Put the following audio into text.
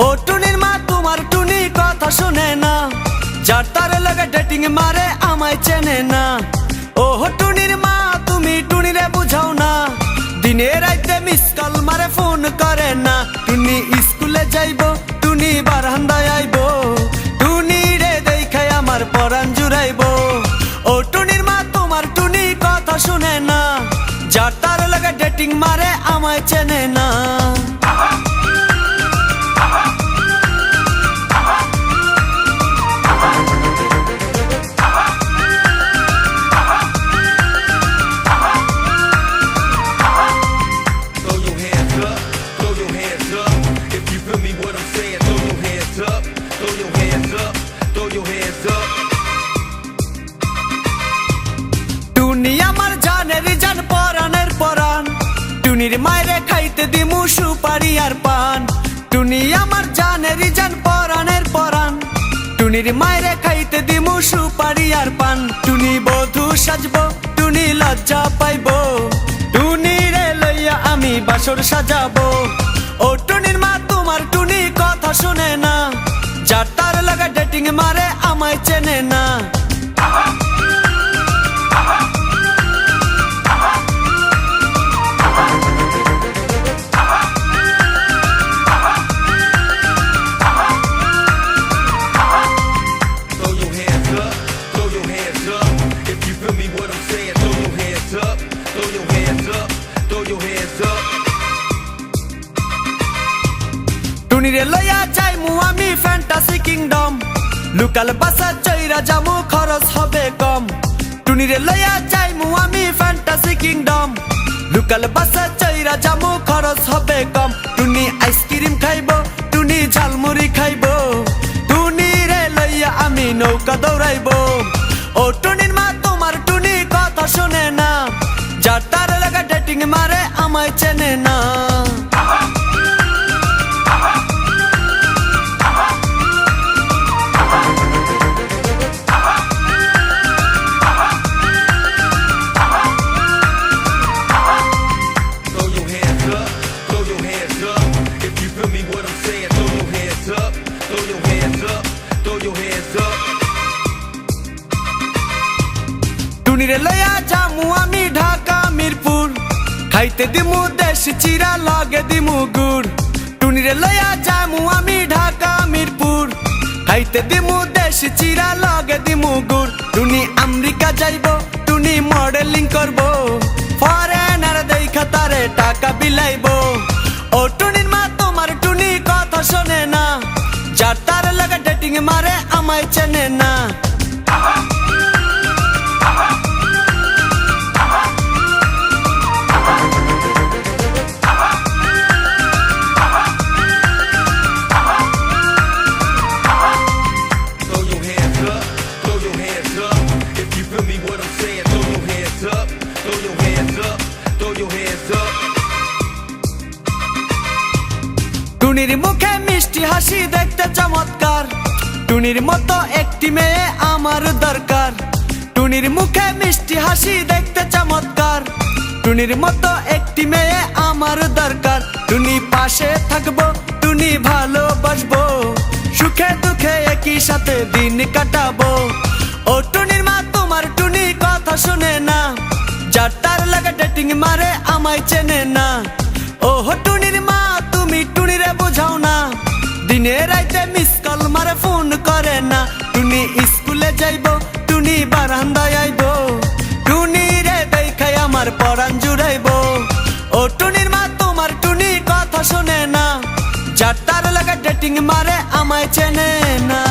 ও টুনির মা তোমার টুনি কথা শুনে না, যার তার লাগে ডেটিং মারে আমায় চেনে না। ও টুনির মা তুমি টুনিরে বুঝাও না, দিনে রাইতে মিস কল মারে ফোন করে না। টুনি স্কুলে যাইবো, টুনি বারান্দায় আইবো, টুনি রে দেখাই আমার পরাণ জুড়াইবো। ও টুনির মা তোমার টুনি কথা শুনে না, যার তার লাগে ডেটিং মারে আমায় চেনে না। টুনি আমার জানের জান পরাণের পরাণ, টুনির মায়েরে খাইতে দিমু সুপারি আর পান। টুনি আমার জানের জান পরাণের পরাণ, টুনির মায়েরে খাইতে দিমু সুপারি আর পান। টুনি বধূ সাজবো, টুনি লজ্জা পাইবো, টুনি রে লইয়া আমি বাসর সাজাবো। ও টুনির মা তোমার টুনি কথা শুনে না, যার তার লাগা ডেটিং মারে আমায় চেনে না। টুনিরে লইয়া যাইমু আমি ফ্যান্টাসি কিংডম, লোকাল বাসা চইরা যামু খরচ হবে কম। টুনিরে লইয়া যাইমু আমি ফ্যান্টাসি কিংডম, লোকাল বাসা চইরা যামু খরচ হবে কম। টুনি আইসক্রিম খাইবো, টুনি ঝালমুড়ি খাইবো, টুনি রে লইয়া আমি নৌকা দৌড়াইবো। ও টুনির মা তোমার টুনি কথা শুনে না, যার তার লাগা ডেটিং মারে আমায় চেনে না। টুনিরে লইয়া যামু আমি ঢাকা মিরপুর, খাইতে দিমু দেশি চিরা লগে দিমু গুড়। টুনিরে লইয়া যামু আমি ঢাকা মিরপুর, খাইতে দিমু দেশি চিরা লগে দিমু গুড়। টুনি আমেরিকা যাইবো, টুনি মডেলিং করবো, ফরেনার দেখা তারে টাকা বিলাইবো। ও টুনির মা তোমার টুনি কথা শোনে না, যার তার লাগা ডেটিং মারে আমায় চেনে না। টুনির মুখে মিষ্টি হাসি দেখতে চমৎকার, টুনির মতো একটি মেয়ে আমার দরকার। টুনির মুখে মিষ্টি হাসি দেখতে চমৎকার, টুনির মতো একটি মেয়ে আমার দরকার। টুনি পাশে থাকবো, টুনি ভালোবাসবো, সুখে দুঃখে একই সাথে দিন কাটাবো। ও টুনির মা তোমার টুনি কথা শুনে না, যার তার লাগা ডেটিং মারে আমায় চেনে না। ও টুনির মা তুমি টুনিরে বুঝাও না, দিনে রাইতে মিস কল মারে ফোন করে না। টুনি স্কুলে যাইবো, টুনি বারান্দায় আইবো, টুনি রে দেখাই আমার পরাণ জুড়াইবো। ও টুনির মা তোমার টুনি কথা শুনে না, যার তার লাগা ডেটিং মারে আমায় চেনে না।